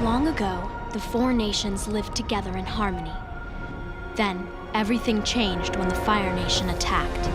Long ago, the four nations lived together in harmony. Then, everything changed when the Fire Nation attacked.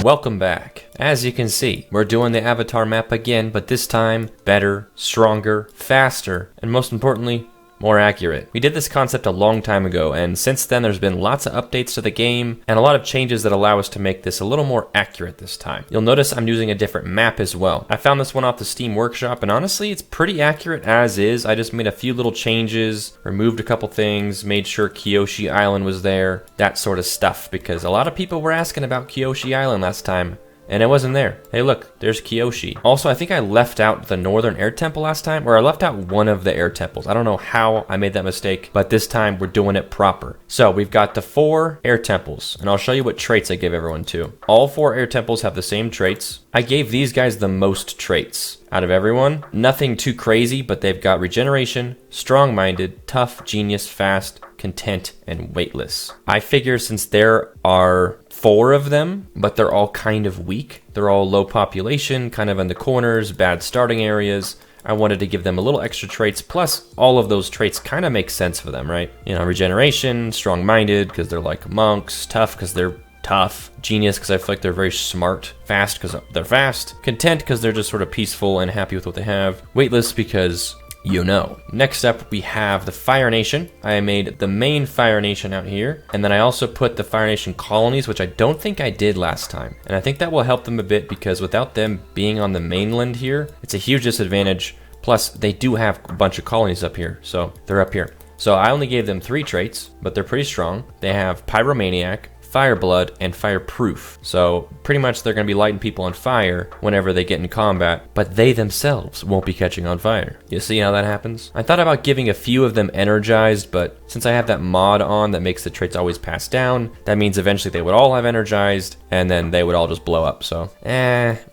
Welcome back. As you can see, we're doing the Avatar map again, but this time, better, stronger, faster, and most importantly, more accurate. We did this concept a long time ago, and since then there's been lots of updates to the game, and a lot of changes that allow us to make this a little more accurate this time. You'll notice I'm using a different map as well. I found this one off the Steam Workshop, and honestly, it's pretty accurate as is. I just made a few little changes, removed a couple things, made sure Kyoshi Island was there, that sort of stuff, because a lot of people were asking about Kyoshi Island last time. And it wasn't there. Hey look, there's Kyoshi. Also, I think I left out the Northern Air Temple last time, or I left out one of the air temples. I don't know how I made that mistake, but this time we're doing it proper. So we've got the 4 air temples, and I'll show you what traits I give everyone too. All 4 air temples have the same traits. I gave these guys the most traits out of everyone. Nothing too crazy, but they've got regeneration, strong-minded, tough, genius, fast, content, and weightless. I figure since there are 4 of them, but they're all kind of weak, they're all low population, kind of in the corners, bad starting areas, I wanted to give them a little extra traits, plus all of those traits kind of make sense for them, right? You know, regeneration, strong-minded, because they're like monks, tough, because they're tough, genius, because I feel like they're very smart, fast, because they're fast, content, because they're just sort of peaceful and happy with what they have, weightless, because you know. Next up, we have the Fire Nation. I made the main Fire Nation out here, and then I also put the Fire Nation colonies, which I don't think I did last time. And I think that will help them a bit, because without them being on the mainland here, it's a huge disadvantage. Plus, they do have a bunch of colonies up here, so they're up here. So I only gave them 3 traits, but they're pretty strong. They have Pyromaniac, Fireblood, and Fireproof. So pretty much they're going to be lighting people on fire whenever they get in combat, but they themselves won't be catching on fire. You see how that happens? I thought about giving a few of them energized, but since I have that mod on that makes the traits always pass down, that means eventually they would all have energized, and then they would all just blow up, so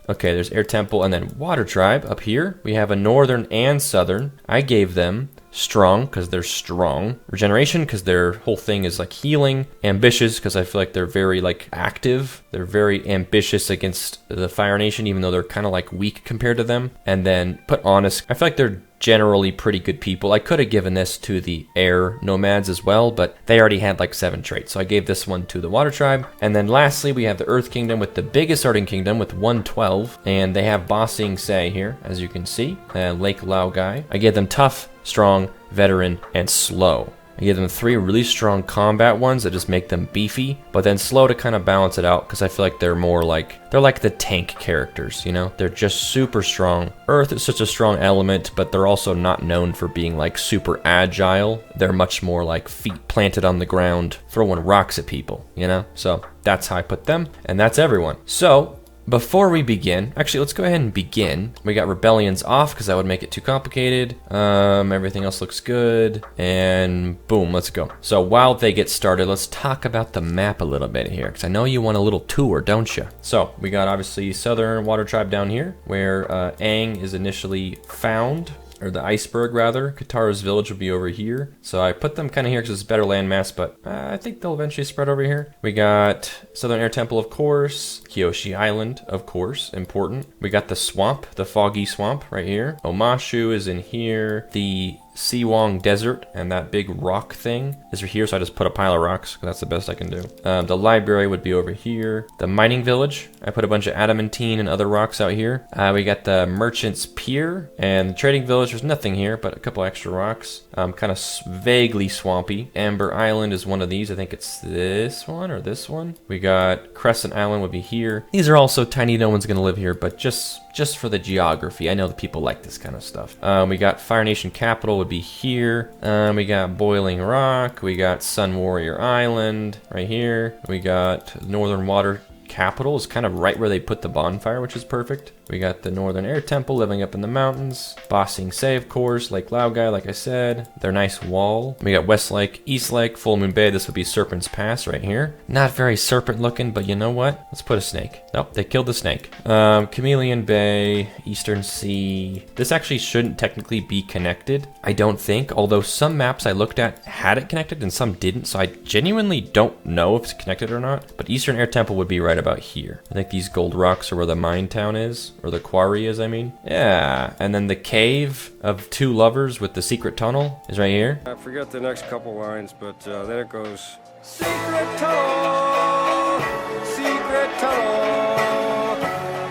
okay, there's Air Temple, and then Water Tribe up here. We have a Northern and Southern. I gave them strong, because they're strong. Regeneration, because their whole thing is like healing. Ambitious, because I feel like they're very like active. They're very ambitious against the Fire Nation, even though they're kind of like weak compared to them. And then put honest. I feel like they're generally pretty good people. I could have given this to the air nomads as well, but they already had like 7 traits, so I gave this one to the Water Tribe. And then lastly, we have the Earth Kingdom with the biggest starting kingdom with 112, and they have Bossing Say here, as you can see, Lake Lao guy. I gave them tough, strong, veteran, and slow. I gave them 3 really strong combat ones that just make them beefy, but then slow to kind of balance it out, because I feel like they're more like, they're like the tank characters, you know? They're just super strong. Earth is such a strong element, but they're also not known for being like super agile. They're much more like feet planted on the ground, throwing rocks at people, you know? So that's how I put them, and that's everyone. So before we begin, actually, let's go ahead and begin. We got rebellions off because that would make it too complicated. Everything else looks good, and boom, let's go. So while they get started, let's talk about the map a little bit here, because I know you want a little tour, don't you? So we got obviously Southern Water Tribe down here, where Aang is initially found, or the iceberg rather. Katara's village will be over here. So I put them kind of here because it's better landmass, but I think they'll eventually spread over here. We got Southern Air Temple, of course. Kyoshi Island, of course, important. We got the swamp, the foggy swamp right here. Omashu is in here. The Siwang Desert and that big rock thing is here, so I just put a pile of rocks because that's the best I can do. The library would be over here. The mining village, I put a bunch of adamantine and other rocks out here. We got the merchant's pier and the trading village. There's nothing here but a couple extra rocks. Kind of vaguely swampy. Amber Island is one of these. I think it's this one or this one. We got Crescent Island would be here. These are all so tiny no one's gonna live here, but just for the geography. I know that people like this kind of stuff. We got Fire Nation Capital would be here. We got Boiling Rock. We got Sun Warrior Island right here. We got Northern Water Capital is kind of right where they put the bonfire, which is perfect. We got the Northern Air Temple living up in the mountains. Bossing Say, of course, Lake Lao guy, like I said. Their nice wall. We got West Lake, East Lake, Full Moon Bay. This would be Serpent's Pass right here. Not very serpent looking, but you know what? Let's put a snake. Nope, they killed the snake. Chameleon Bay, Eastern Sea. This actually shouldn't technically be connected, I don't think, although some maps I looked at had it connected and some didn't, so I genuinely don't know if it's connected or not. But Eastern Air Temple would be right about here. I think these gold rocks are where the mine town is. or the quarry is, I mean. Yeah, and then the cave of two lovers with the secret tunnel is right here. I forget the next couple lines, but then it goes, secret tunnel,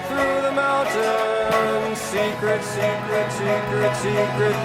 through the mountains, secret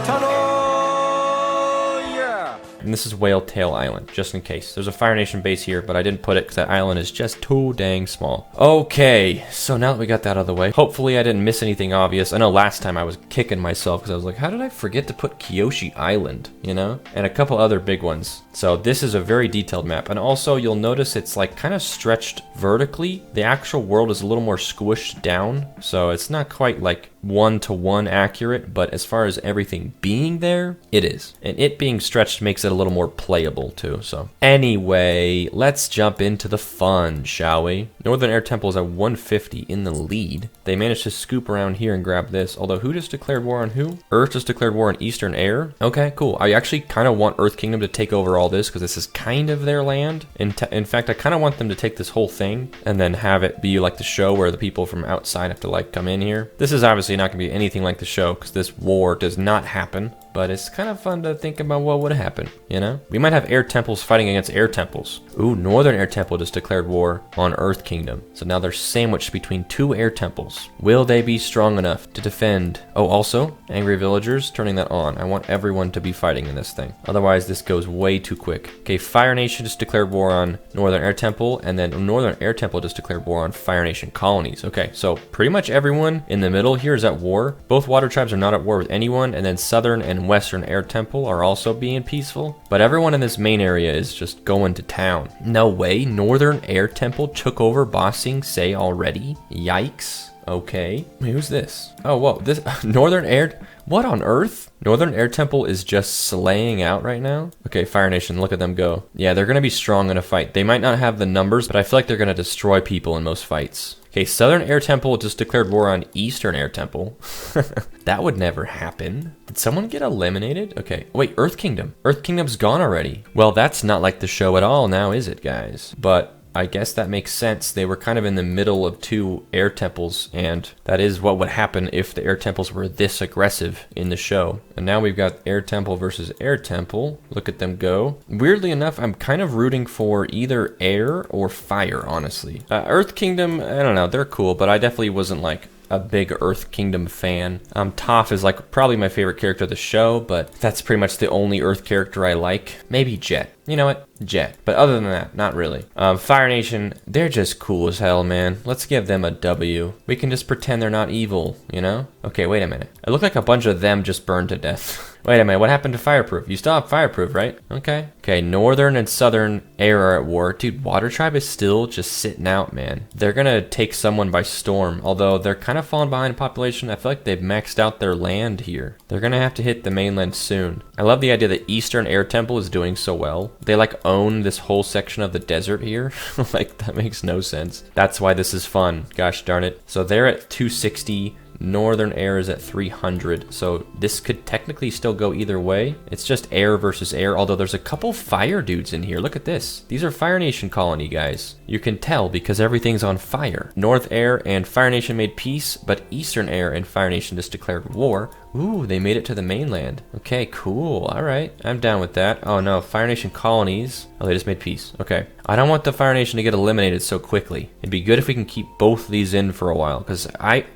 tunnel, yeah. And this is Whale Tail Island, just in case. There's a Fire Nation base here, but I didn't put it because that island is just too dang small. Okay, so now that we got that out of the way, hopefully I didn't miss anything obvious. I know last time I was kicking myself because I was like, how did I forget to put Kyoshi Island, you know? And a couple other big ones. So this is a very detailed map. And also you'll notice it's like kind of stretched vertically. The actual world is a little more squished down. So it's not quite like one-to-one accurate, but as far as everything being there, it is. And it being stretched makes it a little more playable too. So anyway, let's jump into the fun, shall we? Northern Air Temple is at 150 in the lead. They managed to scoop around here and grab this. Although who just declared war on who? Earth just declared war on Eastern Air. Okay, cool. I actually kind of want Earth Kingdom to take over all this because this is kind of their land. In fact, I kind of want them to take this whole thing and then have it be like the show where the people from outside have to like come in here. This is obviously not going to be anything like the show because this war does not happen. But it's kind of fun to think about what would happen, you know? We might have air temples fighting against air temples. Ooh, Northern Air Temple just declared war on Earth Kingdom. So now they're sandwiched between two air temples. Will they be strong enough to defend? Oh, also, angry villagers, turning that on. I want everyone to be fighting in this thing. Otherwise, this goes way too quick. Okay, Fire Nation just declared war on Northern Air Temple, and then Northern Air Temple just declared war on Fire Nation colonies. Okay, so pretty much everyone in the middle here is at war. Both water tribes are not at war with anyone, and then Southern and Western Air Temple are also being peaceful, but everyone in this main area is just going to town. No way, Northern Air Temple took over Bossing Say already? Yikes. Okay. Wait, who's this? Oh, whoa, this Northern Air... What on earth? Northern Air Temple is just slaying out right now. Okay, Fire Nation, look at them go. Yeah, they're gonna be strong in a fight. They might not have the numbers, but I feel like they're gonna destroy people in most fights. Okay, Southern Air Temple just declared war on Eastern Air Temple. That would never happen. Did someone get eliminated? Okay, wait, Earth Kingdom. Earth Kingdom's gone already. Well, that's not like the show at all now, is it, guys? But I guess that makes sense. They were kind of in the middle of two air temples, and that is what would happen if the air temples were this aggressive in the show. And now we've got air temple versus air temple. Look at them go. Weirdly enough, I'm kind of rooting for either air or fire, honestly. Earth Kingdom, I don't know, they're cool, but I definitely wasn't like a big Earth Kingdom fan. Toph is like probably my favorite character of the show, but that's pretty much the only Earth character I like. Maybe Jet. You know what? Jet. But other than that, not really. Fire Nation, they're just cool as hell, man. Let's give them a W. We can just pretend they're not evil, you know? Okay, wait a minute. It looked like a bunch of them just burned to death. Wait a minute, what happened to Fireproof? You still have Fireproof, right? Okay. Okay, Northern and Southern Air are at war. Dude, Water Tribe is still just sitting out, man. They're gonna take someone by storm, although they're kind of falling behind in population. I feel like they've maxed out their land here. They're gonna have to hit the mainland soon. I love the idea that Eastern Air Temple is doing so well. They like own this whole section of the desert here. Like, that makes no sense. That's why this is fun. Gosh darn it. So they're at 260. Northern Air is at 300, so this could technically still go either way. It's just air versus air, although there's a couple fire dudes in here. Look at this. These are Fire Nation colony guys. You can tell because everything's on fire. North Air and Fire Nation made peace, but Eastern Air and Fire Nation just declared war. Ooh, they made it to the mainland. Okay, cool. All right. I'm down with that. Oh no, Fire Nation colonies. Oh, they just made peace. Okay. I don't want the Fire Nation to get eliminated so quickly. It'd be good if we can keep both of these in for a while, because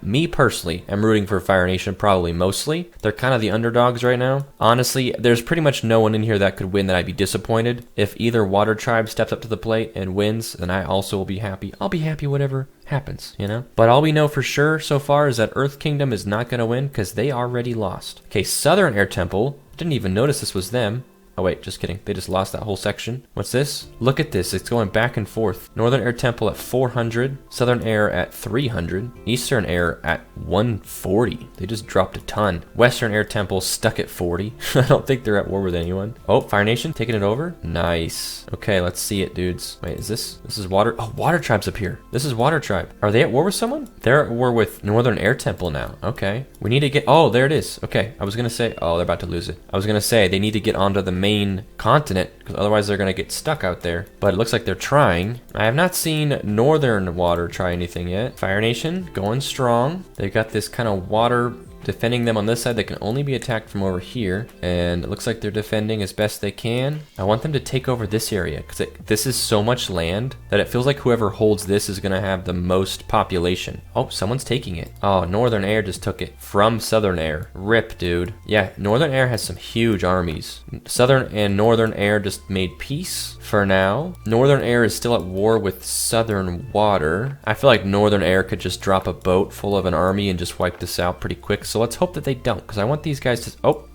me personally, am rooting for Fire Nation probably mostly. They're kind of the underdogs right now. Honestly, there's pretty much no one in here that could win that I'd be disappointed. If either Water Tribe steps up to the plate and wins, then I also will be happy. I'll be happy whatever happens, you know? But all we know for sure so far is that Earth Kingdom is not going to win because they already lost. Okay, Southern Air Temple. Didn't even notice this was them. Oh wait, just kidding. They just lost that whole section. What's this? Look at this. It's going back and forth. Northern Air Temple at 400. Southern Air at 300. Eastern Air at 140. They just dropped a ton. Western Air Temple stuck at 40. I don't think they're at war with anyone. Oh, Fire Nation taking it over. Nice. Okay, let's see it, dudes. Wait, is this? This is Water. Oh, Water Tribe's up here. This is Water Tribe. Are they at war with someone? They're at war with Northern Air Temple now. Okay. We need to get... Oh, there it is. Okay. I was going to say... Oh, they're about to lose it. I was going to say they need to get onto the main main continent, because otherwise they're going to get stuck out there. But it looks like they're trying. I have not seen Northern Water try anything yet. Fire Nation going strong. They've got this kind of water defending them on this side. They can only be attacked from over here, and it looks like they're defending as best they can. I want them to take over this area, because this is so much land that it feels like whoever holds this is going to have the most population. Oh, someone's taking it. Oh, Northern Air just took it from Southern Air. Rip, dude. Yeah, Northern Air has some huge armies. Southern and Northern Air just made peace for now. Northern Air is still at war with Southern Water. I feel like Northern Air could just drop a boat full of an army and just wipe this out pretty quick. So let's hope that they don't, because I want these guys to... Oh,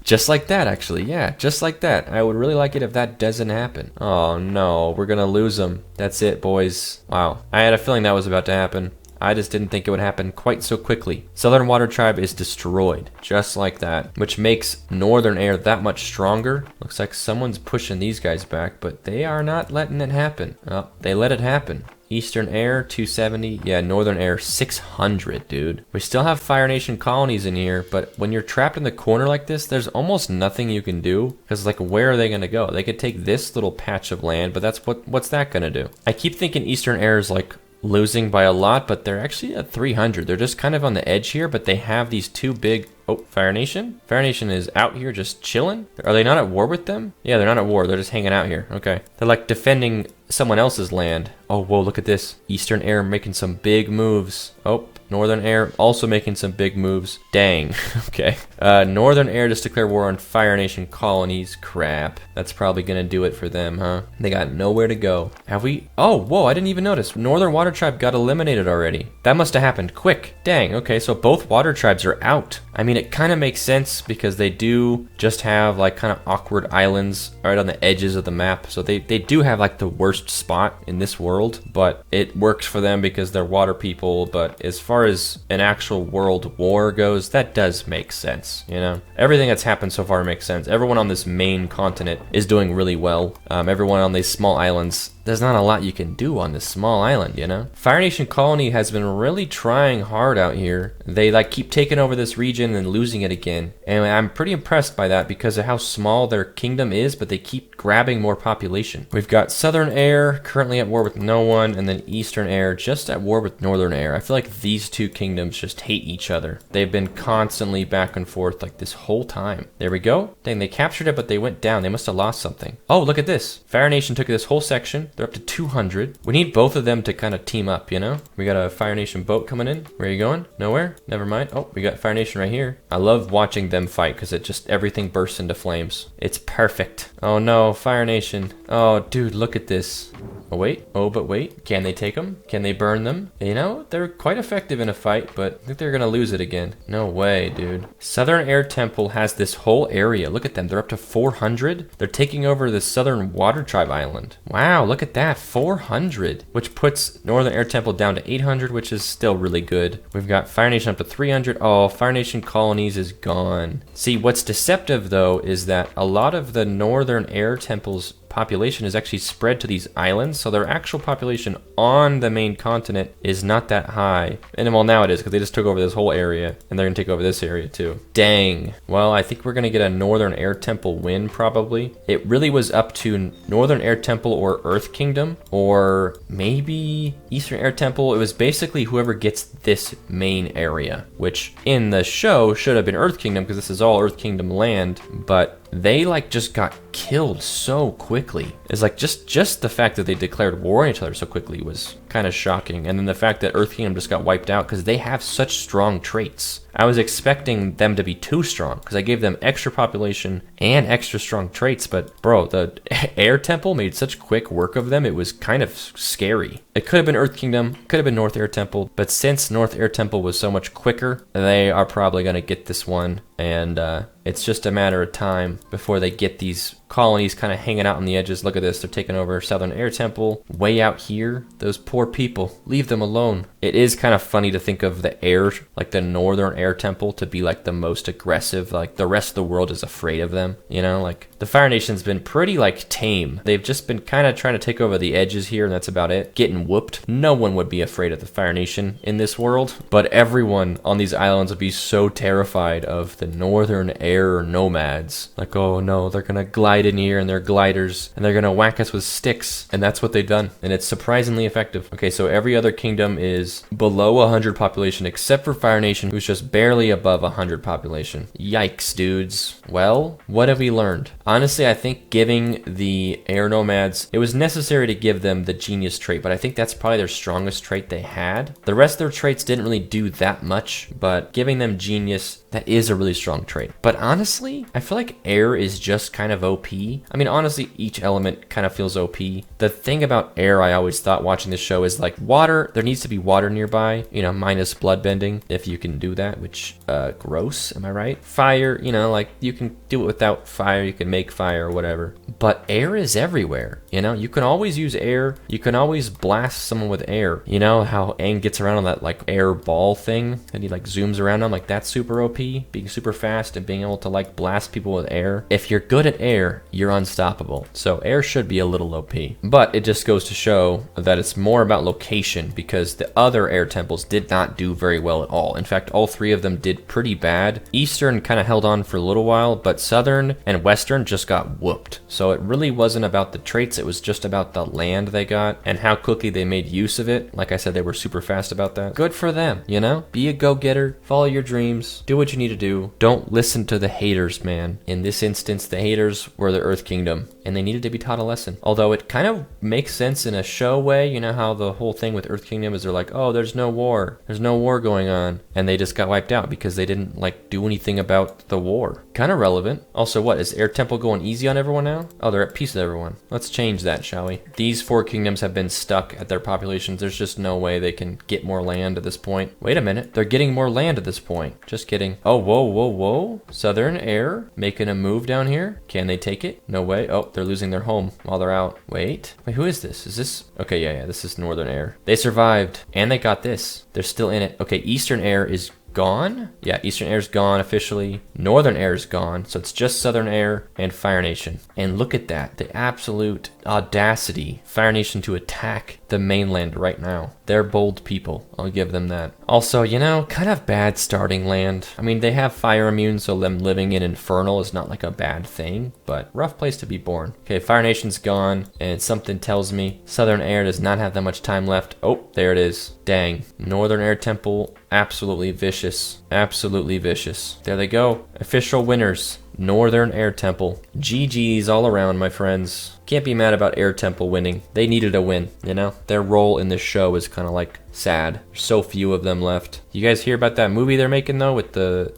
just like that, actually. Yeah, just like that. I would really like it if that doesn't happen. Oh, no. We're going to lose them. That's it, boys. Wow. I had a feeling that was about to happen. I just didn't think it would happen quite so quickly. Southern Water Tribe is destroyed, just like that, which makes Northern Air that much stronger. Looks like someone's pushing these guys back, but they are not letting it happen. Oh, they let it happen. Eastern Air 270, yeah, Northern Air 600, dude. We still have Fire Nation colonies in here, but when you're trapped in the corner like this, there's almost nothing you can do, because like, where are they gonna go? They could take this little patch of land, but that's what's that gonna do? I keep thinking Eastern Air is like losing by a lot, but they're actually at 300. They're just kind of on the edge here, but they have these two big... Oh, Fire Nation? Fire Nation is out here just chilling? Are they not at war with them? Yeah, they're not at war. They're just hanging out here. Okay. They're like defending someone else's land. Oh, whoa, look at this. Eastern Air making some big moves. Oh, Northern Air also making some big moves. Dang. Okay. Northern Air just declared war on Fire Nation colonies. Crap. That's probably gonna do it for them, huh? They got nowhere to go. Have we? Oh, whoa, I didn't even notice. Northern Water Tribe got eliminated already. That must have happened quick. Dang, okay, so both water tribes are out. I mean, it kind of makes sense because they do just have like kind of awkward islands right on the edges of the map. So they do have like the worst spot in this world, but it works for them because they're water people. But as far as an actual world war goes, that does make sense, you know? Everything that's happened so far makes sense. Everyone on this main continent is doing really well. Everyone on these small islands, there's not a lot you can do on this small island, you know? Fire Nation Colony has been really trying hard out here. They like keep taking over this region and losing it again. And I'm pretty impressed by that because of how small their kingdom is, but they keep grabbing more population. We've got Southern Air currently at war with no one, and then Eastern Air just at war with Northern Air. I feel like these two kingdoms just hate each other. They've been constantly back and forth like this whole time. There we go. Dang, they captured it, but they went down. They must have lost something. Oh, look at this. Fire Nation took this whole section. They're up to 200. We need both of them to kind of team up, you know? We got a Fire Nation boat coming in. Where are you going? Nowhere? Never mind. Oh, we got Fire Nation right here. I love watching them fight because it just, everything bursts into flames. It's perfect. Oh no, Fire Nation. Oh, dude, look at this. Oh, wait. Oh, but wait. Can they take them? Can they burn them? You know, they're quite effective in a fight, but I think they're going to lose it again. No way, dude. Southern Air Temple has this whole area. Look at them. They're up to 400. They're taking over the Southern Water Tribe Island. Wow, look at that. 400, which puts Northern Air Temple down to 800, which is still really good. We've got Fire Nation up to 300. Oh, Fire Nation colonies is gone. See, what's deceptive, though, is that a lot of the Northern Air Temple's population is actually spread to these islands, so their actual population on the main continent is not that high. And well, now it is, because they just took over this whole area, and they're gonna take over this area too. Dang. Well, I think we're gonna get a Northern Air Temple win, probably. It really was up to Northern Air Temple or Earth Kingdom, or maybe Eastern Air Temple. It was basically whoever gets this main area, which in the show should have been Earth Kingdom, because this is all Earth Kingdom land, but they like just got killed so quickly. It's like just the fact that they declared war on each other so quickly was kind of shocking. And then the fact that Earth Kingdom just got wiped out because they have such strong traits. I was expecting them to be too strong because I gave them extra population and extra strong traits, but bro, the Air Temple made such quick work of them, it was kind of scary. It could have been Earth Kingdom, could have been North Air Temple, but since North Air Temple was so much quicker, they are probably going to get this one, and it's just a matter of time before they get these colonies kind of hanging out on the edges. Look at this. They're taking over Southern Air Temple. Way out here, those poor people. Leave them alone. It is kind of funny to think of the air, like the Northern Air Temple, to be like the most aggressive. Like the rest of the world is afraid of them. You know, like the Fire Nation's been pretty like tame. They've just been kind of trying to take over the edges here, and that's about it. Getting whooped. No one would be afraid of the Fire Nation in this world, but everyone on these islands would be so terrified of the Northern Air Nomads. Like, oh no, they're gonna glide in here in their gliders, and they're gonna whack us with sticks, and that's what they've done, and it's surprisingly effective. Okay, so every other kingdom is below 100 population, except for Fire Nation, who's just barely above 100 population. Yikes, dudes. Well, what have we learned? Honestly, I think giving the Air Nomads, it was necessary to give them the genius trait, but I think that's probably their strongest trait they had. The rest of their traits didn't really do that much, but giving them genius, that is a really strong trait. But honestly, I feel like air is just kind of OP. I mean, honestly, each element kind of feels OP. The thing about air, I always thought watching this show, is like water, there needs to be water nearby, you know, minus blood bending, if you can do that, which, gross, am I right? Fire, you know, like you can do it without fire, you can make fire or whatever. But air is everywhere, you know, you can always use air, you can always blast someone with air. You know how Aang gets around on that like air ball thing, and he like zooms around on, like that's super OP, being super fast and being able to like blast people with air. If you're good at air, you're unstoppable. So air should be a little OP. But it just goes to show that it's more about location, because the other air temples did not do very well at all. In fact, all three of them did pretty bad. Eastern kind of held on for a little while, but Southern and Western just got whooped. So it really wasn't about the traits, it was just about the land they got and how quickly they made use of it. Like I said, they were super fast about that. Good for them, you know? Be a go-getter, follow your dreams, do what you need to do. Don't listen to the haters, man. In this instance, the haters were the Earth Kingdom, and they needed to be taught a lesson. Although it kind of makes sense in a show way. You know how the whole thing with Earth Kingdom is they're like, oh, there's no war going on, and they just got wiped out because they didn't like do anything about the war. Kind of relevant. Also, what is Air Temple going easy on everyone now? Oh, they're at peace with everyone. Let's change that, shall we? These four kingdoms have been stuck at their populations. There's just no way they can get more land at this point. Wait a minute, they're getting more land at this point. Just kidding. Oh, whoa. Southern Air making a move down here. Can they take it? No way. Oh, they're losing their home while they're out. Wait, who is this? Is this? Okay, yeah, this is Northern Air. They survived, and they got this. They're still in it. Okay, Eastern Air is gone? Yeah, Eastern Air's gone officially. Northern Air's gone, so it's just Southern Air and Fire Nation. And look at that, the absolute audacity. Fire Nation to attack the mainland right now. They're bold people, I'll give them that. Also, you know, kind of bad starting land. I mean, they have fire immune, so them living in Infernal is not like a bad thing, but rough place to be born. Okay, Fire Nation's gone, and something tells me Southern Air does not have that much time left. Oh, there it is. Dang. Northern Air Temple, absolutely vicious. Absolutely vicious. There they go. Official winners. Northern Air Temple. GG's all around, my friends. Can't be mad about Air Temple winning. They needed a win, you know? Their role in this show is kind of like sad. There's so few of them left. You guys hear about that movie they're making though with the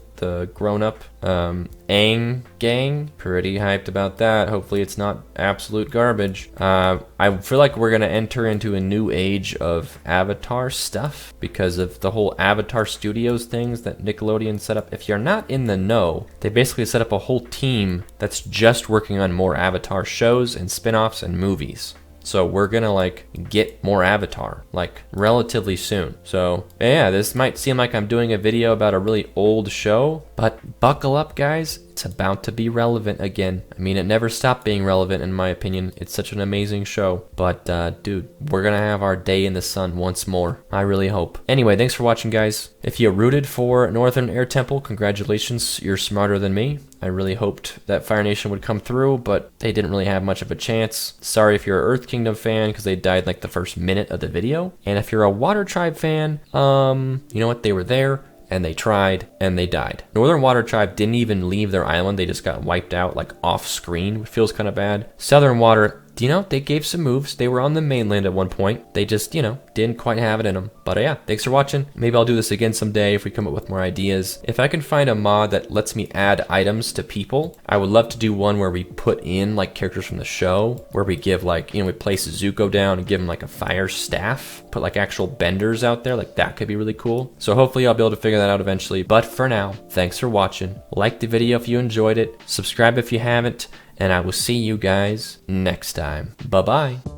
grown-up Aang gang? Pretty hyped about that. Hopefully it's not absolute garbage. I feel like we're gonna enter into a new age of Avatar stuff because of the whole Avatar Studios things that Nickelodeon set up. If you're not in the know, they basically set up a whole team that's just working on more Avatar shows and spin-offs and movies. So we're gonna like get more Avatar like relatively soon. So yeah, this might seem like I'm doing a video about a really old show, but buckle up guys, it's about to be relevant again. I mean, it never stopped being relevant in my opinion. It's such an amazing show. But dude, we're gonna have our day in the sun once more. I really hope. Anyway, thanks for watching guys. If you rooted for Northern Air Temple, congratulations, you're smarter than me. I really hoped that Fire Nation would come through, but they didn't really have much of a chance. Sorry if you're an Earth Kingdom fan, because they died like the first minute of the video. And if you're a Water Tribe fan, you know what? They were there, and they tried, and they died. Northern Water Tribe didn't even leave their island. They just got wiped out, like, off screen, which feels kind of bad. Southern Water, you know, they gave some moves. They were on the mainland at one point. They just, you know, didn't quite have it in them. But yeah, thanks for watching. Maybe I'll do this again someday if we come up with more ideas. If I can find a mod that lets me add items to people, I would love to do one where we put in like characters from the show, where we give like, you know, we place Zuko down and give him like a fire staff, put like actual benders out there. Like that could be really cool. So hopefully I'll be able to figure that out eventually. But for now, thanks for watching. Like the video if you enjoyed it. Subscribe if you haven't. and I will see you guys next time. Bye-bye.